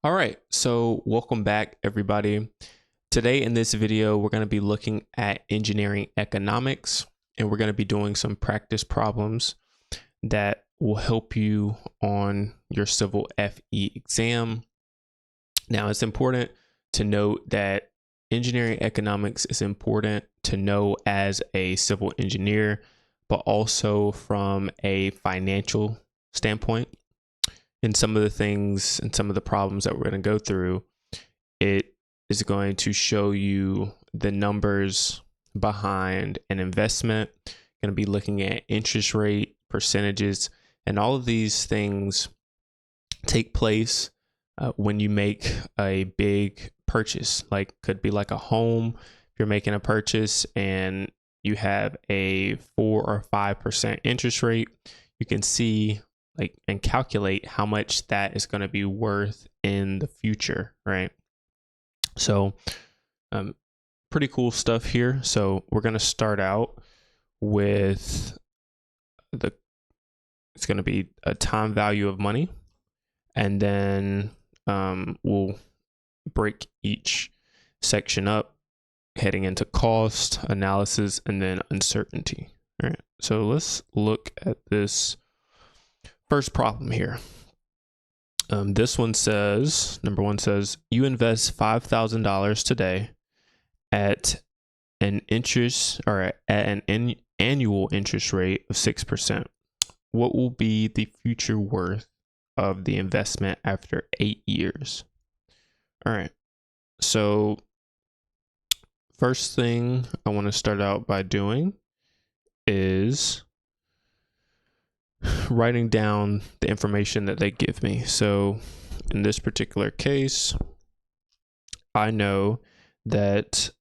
All right, so welcome back, everybody. Today in this video, we're going to be looking at engineering economics, and we're going to be doing some practice problems that will help you on your Civil FE exam. Now, it's important to note that engineering economics is important to know as a civil engineer, but also from a financial standpoint. In some of the things and some of the problems that we're going to go through, it is going to show you the numbers behind an investment. Going to be looking at interest rate, percentages, and all of these things take place when you make a big purchase. Like, could be like a home. If you're making a purchase and you have a 4 or 5% interest rate, you can see and calculate how much that is going to be worth in the future, right? So pretty cool stuff here. So we're going to start out with it's going to be a time value of money, and then we'll break each section up, heading into cost, analysis, and then uncertainty. All right, so let's look at this first problem here. This one says, number one says, you invest $5,000 today at an annual interest rate of 6%. What will be the future worth of the investment after 8 years? All right. So first thing I want to start out by doing is writing down the information that they give me. So in this particular case, I know that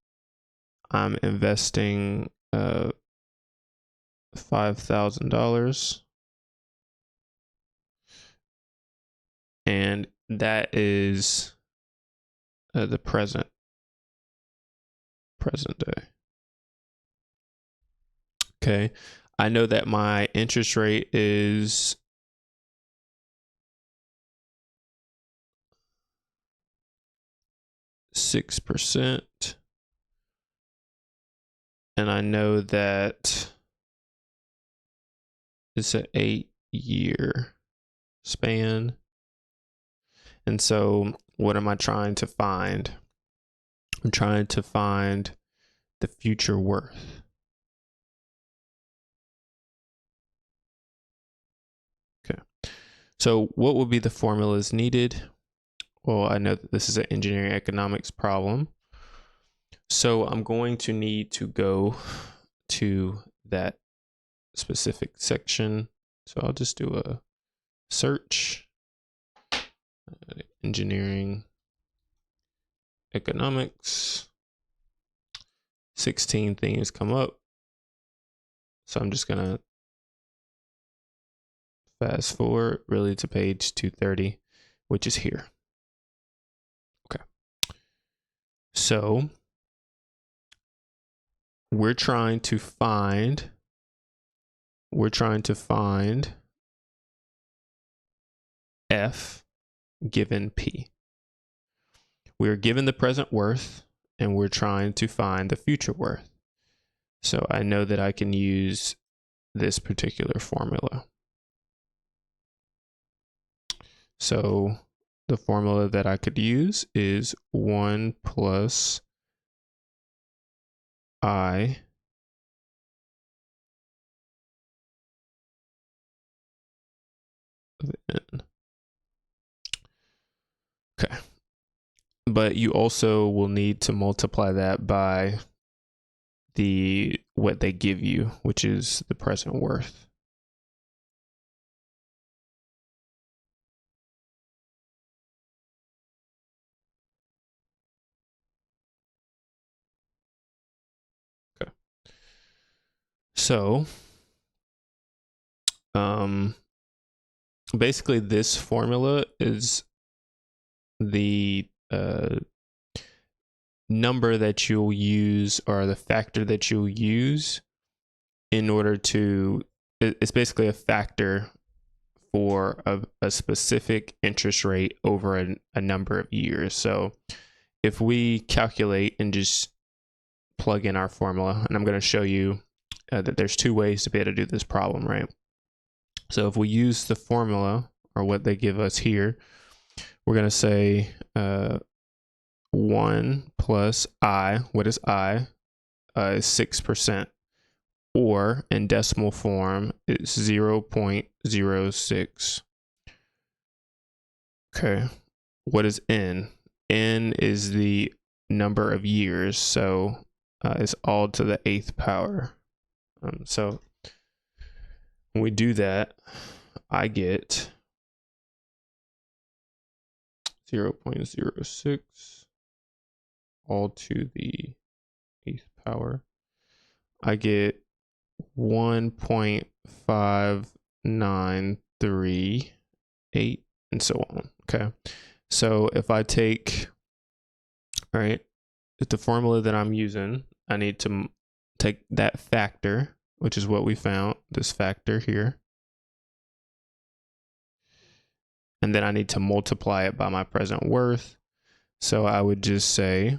I'm investing $5,000, and that is the present day. Okay. I know that my interest rate is 6%. And I know that it's an 8-year span. And so what am I trying to find? I'm trying to find the future worth. Okay. So what would be the formulas needed? Well, I know that this is an engineering economics problem. So I'm going to need to go to that specific section. So I'll just do a search, engineering economics. 16 things come up. So I'm just going to fast forward really to page 230, which is here. Okay. So we're trying to find F given P. We're given the present worth, and we're trying to find the future worth. So I know that I can use this particular formula. So the formula that I could use is 1 plus I of N. Okay. But you also will need to multiply that by what they give you, which is the present worth. Okay. So basically this formula is the number that you'll use, or the factor that you'll use in order to, it's basically a factor for a specific interest rate over a number of years. So if we calculate and just plug in our formula, and I'm going to show you that there's two ways to be able to do this problem, right? So if we use the formula or what they give us here, we're going to say 1 plus I, what is I? Is 6%, or in decimal form, it's 0.06. Okay, what is n? N is the number of years, so it's all to the 8th power. So when we do that, I get 0.06 all to the 8th power. I get 1.5938 and so on. Okay, so if I take, all right, if the formula that I'm using, I need to take that factor, which is what we found, this factor here, and then I need to multiply it by my present worth. So I would just say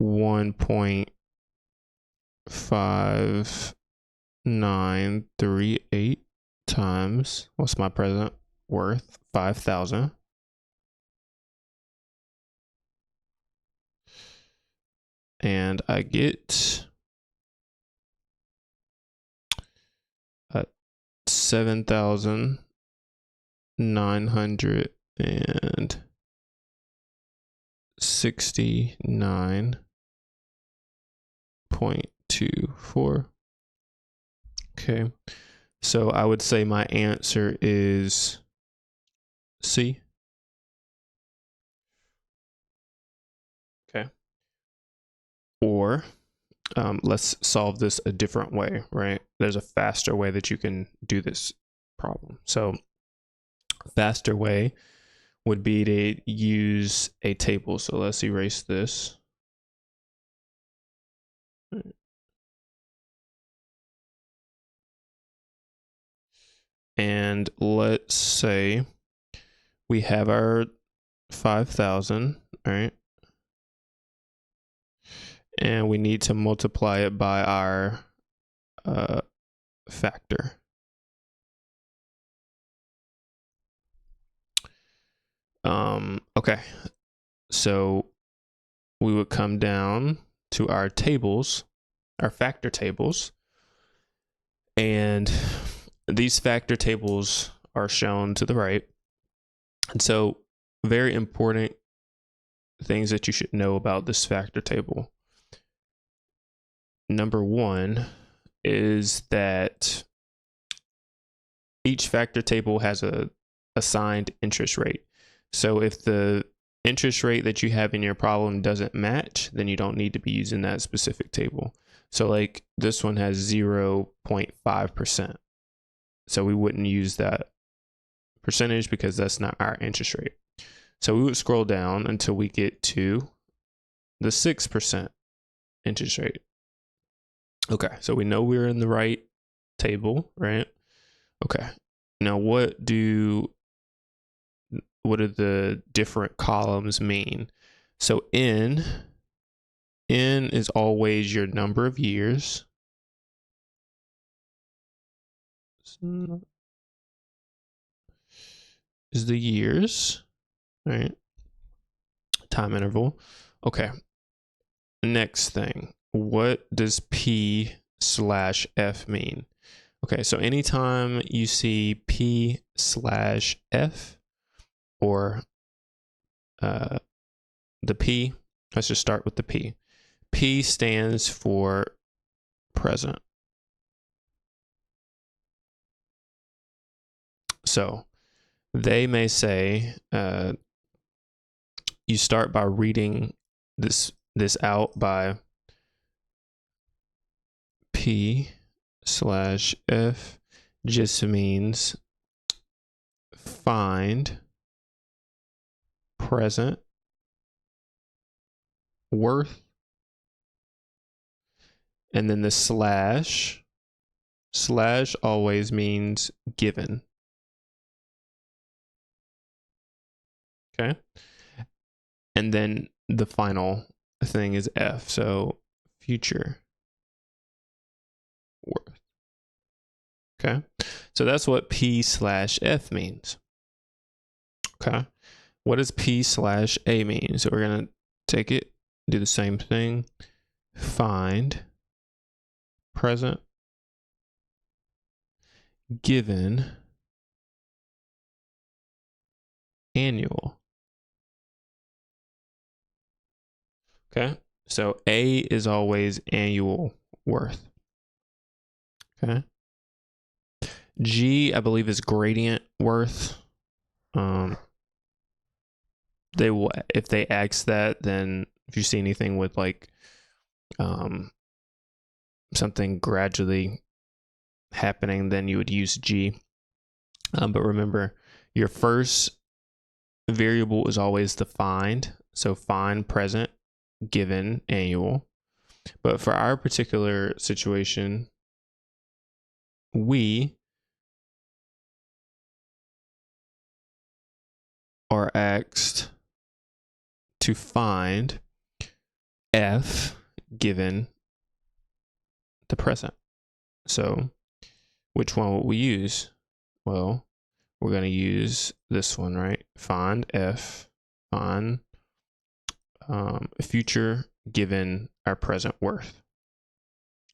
1.5938 times, what's my present worth? 5,000. And I get 7,969.24. Okay, so I would say my answer is C. Okay. Or let's solve this a different way, right? There's a faster way that you can do this problem. So faster way would be to use a table. So let's erase this. And let's say we have our 5,000, right? And we need to multiply it by our factor. Okay, so we would come down to our tables, our factor tables, and these factor tables are shown to the right. And so very important things that you should know about this factor table. Number one is that each factor table has a assigned interest rate. So if the interest rate that you have in your problem doesn't match, then you don't need to be using that specific table. So like this one has 0.5%. So we wouldn't use that percentage because that's not our interest rate. So we would scroll down until we get to the 6% interest rate. Okay, so we know we're in the right table, right? Okay, now what do the different columns mean? So N is always your number of years. Is the years, right? Time interval. Okay. Next thing, what does P/F mean? Okay, so anytime you see P/F or the P, let's just start with the P. P stands for present. So they may say you start by reading this out by P/F just means find present worth, and then the slash Slash always means given. Okay. And then the final thing is F. So future worth. Okay. So that's what P slash F means. Okay. What does P slash A mean? So we're going to take it, do the same thing. Find present given annual. Okay. So A is always annual worth. Okay. G, I believe, is gradient worth. They will, if they ask that, then if you see anything with like something gradually happening, then you would use G. But remember, your first variable is always the find. So find present given annual. But for our particular situation, we are asked to find F given the present. So which one will we use? Well, we're going to use this one, right? Find F, find future given our present worth.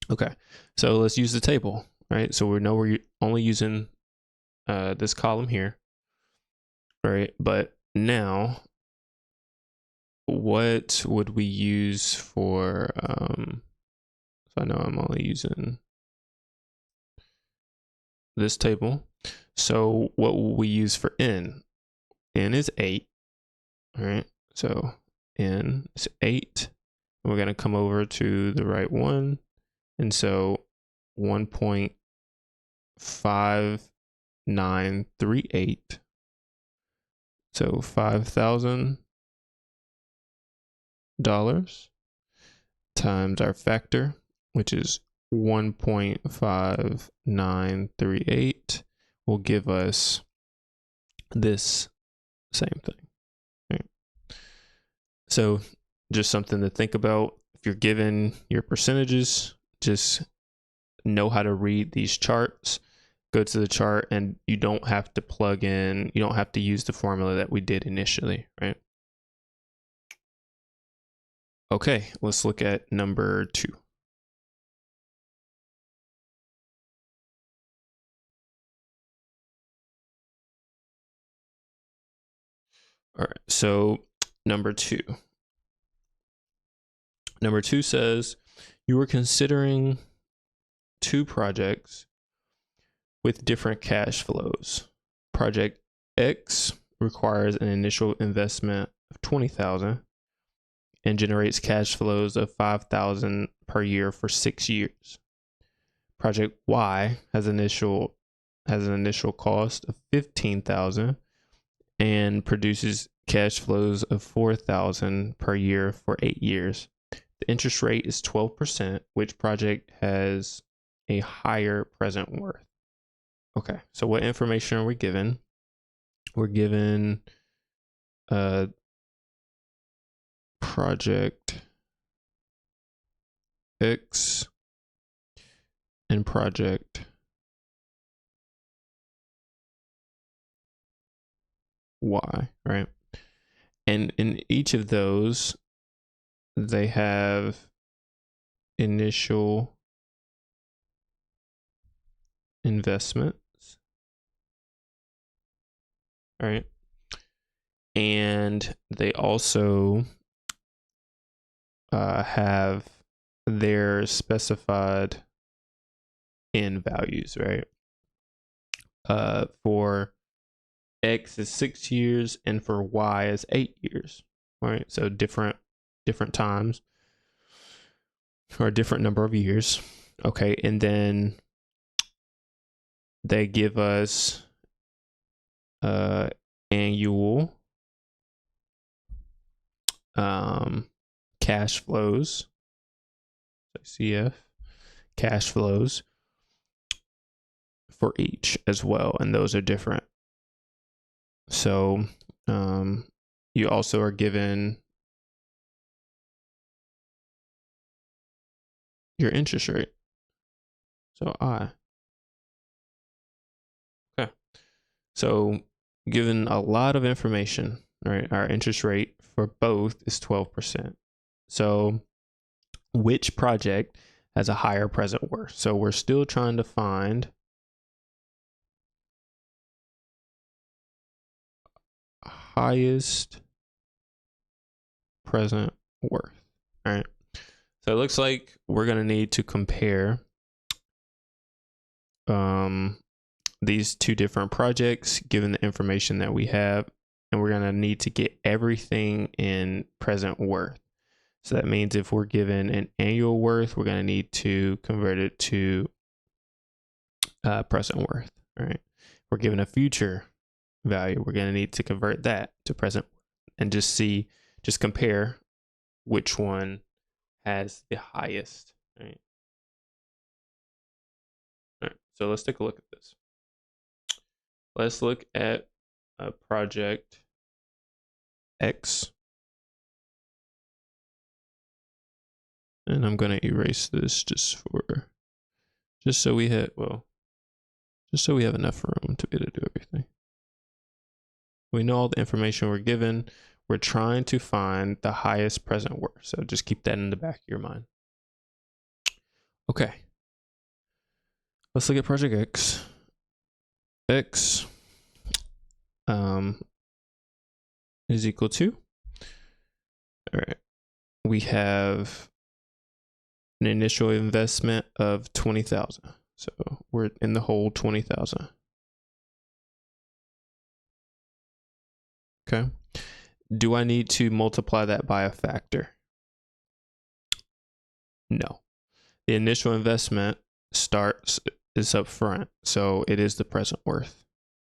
Okay, so let's use the table, right? So we know we're only using this column here, right? But now, what would we use for, so I know I'm only using this table. So what will we use for N? N is 8, all right? So N is 8. And we're going to come over to the right one. And so 1.5938. So $5,000 times our factor, which is 1.5938, will give us this same thing. Right? So just something to think about. If you're given your percentages, just know how to read these charts. Go to the chart, and you don't have to plug in, you don't have to use the formula that we did initially, right? Okay, let's look at number 2. All right, so number 2. Number 2 says you were considering 2 projects with different cash flows. Project X requires an initial investment of $20,000 and generates cash flows of $5,000 per year for 6 years. Project Y has an initial cost of $15,000 and produces cash flows of $4,000 per year for 8 years. The interest rate is 12%. Which project has a higher present worth? Okay, so what information are we given? We're given project X and project Y, right? And in each of those, they have initial investments, right? And they also have their specified N values, right? For X is 6 years and for Y is 8 years, right? So different times or a different number of years. Okay, and then they give us annual cash flows, so CF cash flows, for each as well, and those are different. So you also are given your interest rate. So okay. So given a lot of information, right? Our interest rate for both is 12%. So which project has a higher present worth? So we're still trying to find highest present worth. All right. So it looks like we're going to need to compare these two different projects given the information that we have, and we're going to need to get everything in present worth. So that means if we're given an annual worth, we're going to need to convert it to present worth. All right. If we're given a future value, we're going to need to convert that to present and just compare which one has the highest. Right. All right. So let's take a look at this. Let's look at a project X. And I'm going to erase this just so we have enough room to be able to do everything. We know all the information we're given. We're trying to find the highest present worth. So just keep that in the back of your mind. Okay. Let's look at project X. X is equal to, all right, we have an initial investment of 20,000. So we're in the hole 20,000. Okay. Do I need to multiply that by a factor? No. The initial investment is up front, so it is the present worth.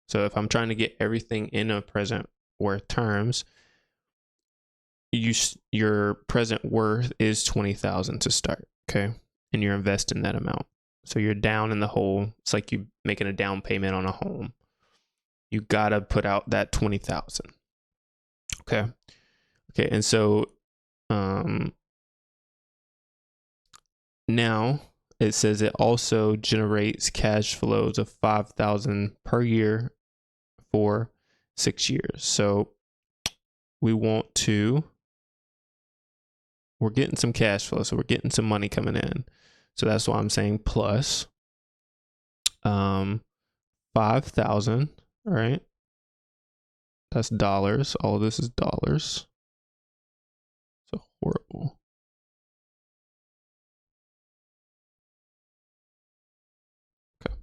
So if I'm trying to get everything in a present worth terms, your present worth is 20,000 to start, okay? And you're investing that amount. So you're down in the hole. It's like you making a down payment on a home. You gotta put out that 20,000. Okay. Okay, and so now it says it also generates cash flows of 5,000 per year for 6 years. So we're getting some cash flow, so we're getting some money coming in. So that's why I'm saying plus 5,000, right? That's dollars. All of this is dollars. So horrible. Okay.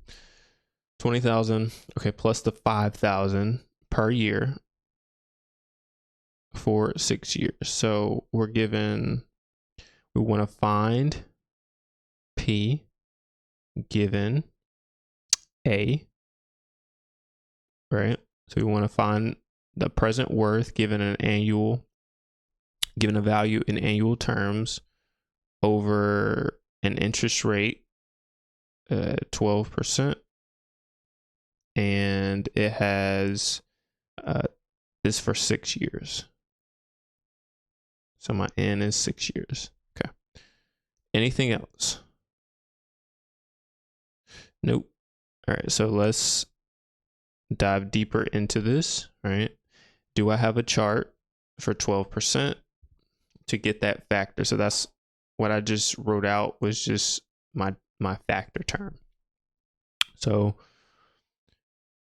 20,000. Okay, plus the 5,000 per year for 6 years. So we want to find P given A, right? So we want to find the present worth given a value in annual terms over an interest rate, 12%, and it has is for 6 years. So my N is 6 years. Okay. Anything else? Nope. All right. So let's dive deeper into this. All right. Do I have a chart for 12% to get that factor? So that's what I just wrote out, was just my factor term. So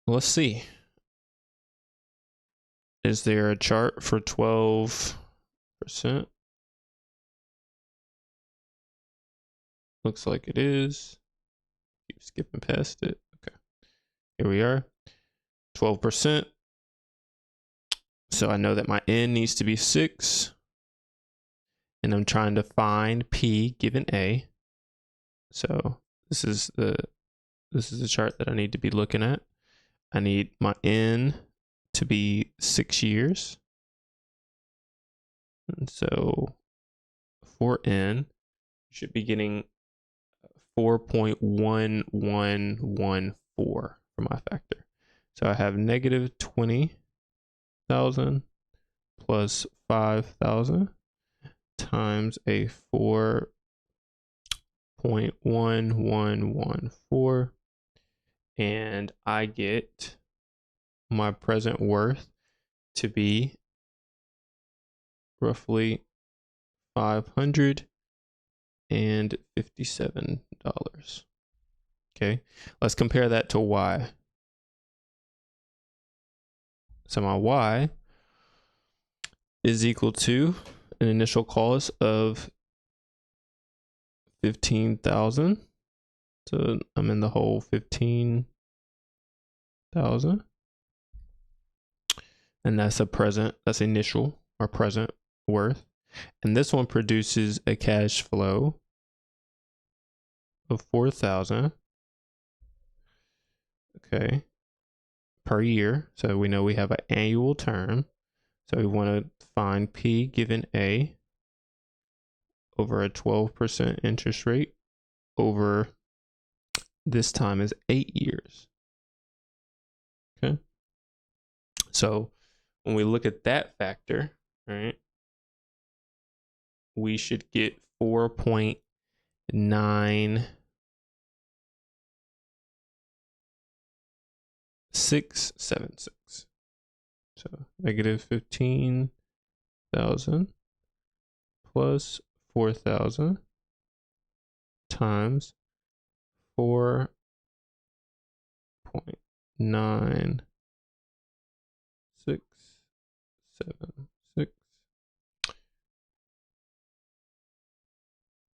let's see. Is there a chart for 12%? Looks like it is. Keep skipping past it. Okay. Here we are. 12%. So I know that my N needs to be 6. And I'm trying to find P given A. So this is the chart that I need to be looking at. I need my N to be 6 years. And so for N, you should be getting 4.1114. 4 for my factor. So I have negative 20,000 plus 5,000 times a 4.1114, and I get my present worth to be roughly $557. Okay, let's compare that to Y. So my Y is equal to an initial cost of 15,000. So I'm in the hole 15,000. And that's initial or present worth. And this one produces a cash flow of 4,000. Okay, per year. So we know we have an annual term. So we want to find P given A over a 12% interest rate over this time is 8 years. Okay. So when we look at that factor, right, we should get 4.9676. So negative 15,000 plus 4,000 times 4.9676.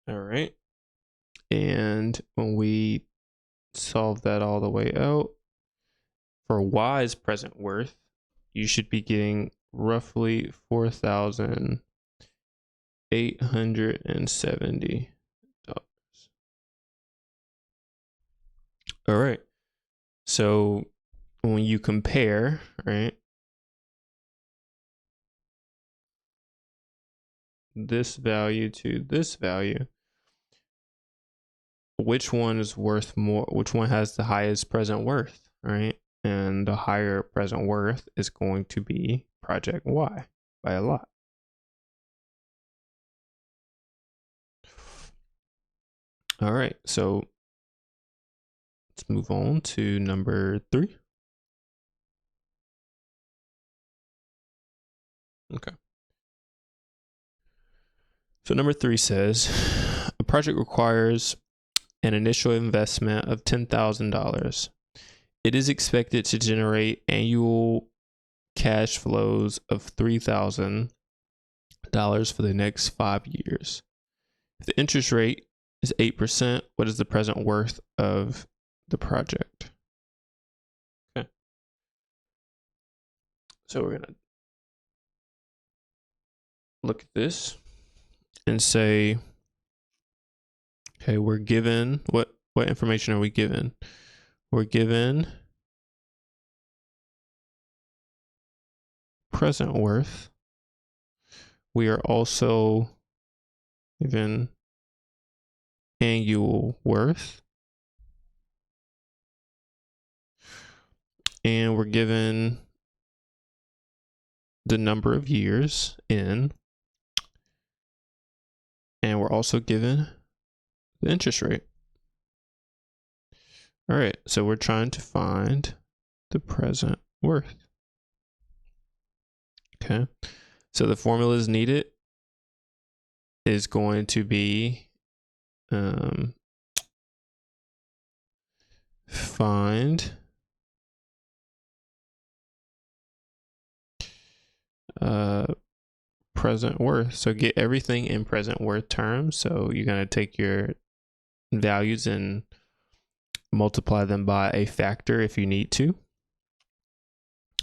All right. And when we solve that all the way out, for Y's present worth, you should be getting roughly $4,870. All right. So when you compare, right, this value to this value, which one is worth more? Which one has the highest present worth, right? And the higher present worth is going to be project Y by a lot. All right, so let's move on to number 3. Okay. So number 3 says a project requires an initial investment of $10,000. It is expected to generate annual cash flows of $3,000 for the next 5 years. If the interest rate is 8%, what is the present worth of the project? Okay. So we're going to look at this and say, okay, we're given, what information are we given? We're given present worth. We are also given annual worth. And we're given the number of years in. And we're also given the interest rate. All right, so we're trying to find the present worth. Okay, so the formulas needed is going to be find present worth. So get everything in present worth terms. So you're going to take your values and multiply them by a factor if you need to.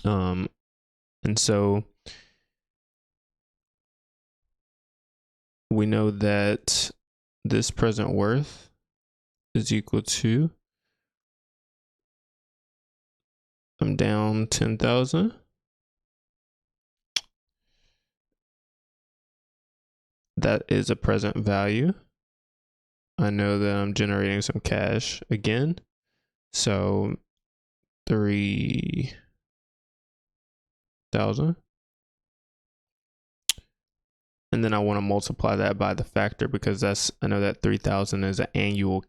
And so we know that this present worth is equal to, I'm down 10,000. That is a present value. I know that I'm generating some cash again. So 3,000. And then I want to multiply that by the factor because I know that 3,000 is an annual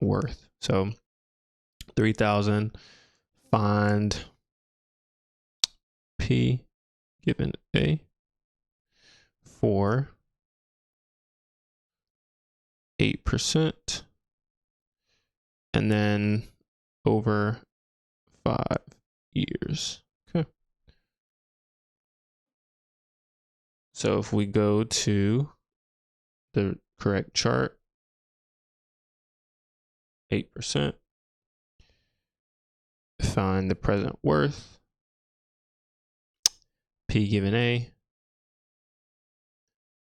worth. So 3,000, find P given A for 8%, and then over 5 years. Okay. So if we go to the correct chart, 8%, find the present worth, P given A,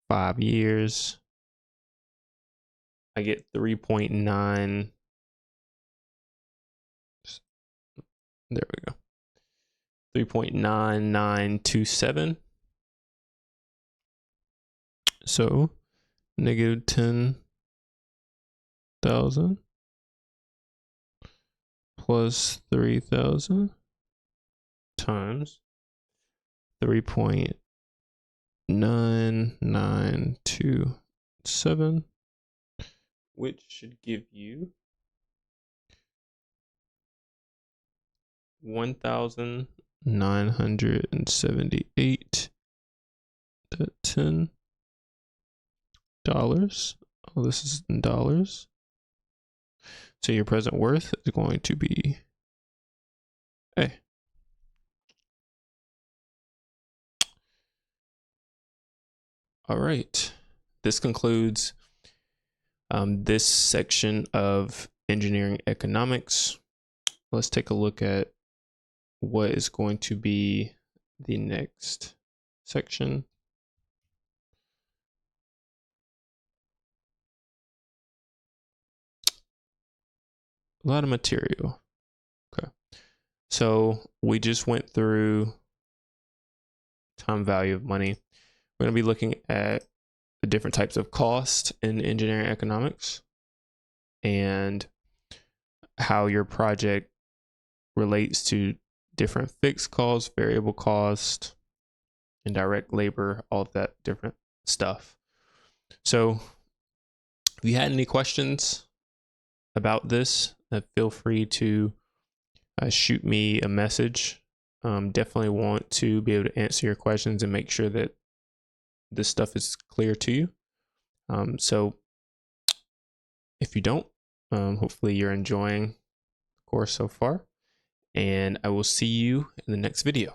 5 years, I get 3.9. There we go. 3.9927. So negative 10,000 plus 3,000 times 3.9927, which should give you 1,978.10. Oh, this is in dollars. So your present worth is going to be A. All right. This concludes this section of engineering economics. Let's take a look at what is going to be the next section. A lot of material. Okay. So we just went through time value of money. We're going to be looking at the different types of cost in engineering economics and how your project relates to different fixed costs, variable cost, indirect labor, all of that different stuff. So if you had any questions about this, feel free to shoot me a message. Definitely want to be able to answer your questions and make sure that this stuff is clear to you. So if you don't, hopefully you're enjoying the course so far, and I will see you in the next video.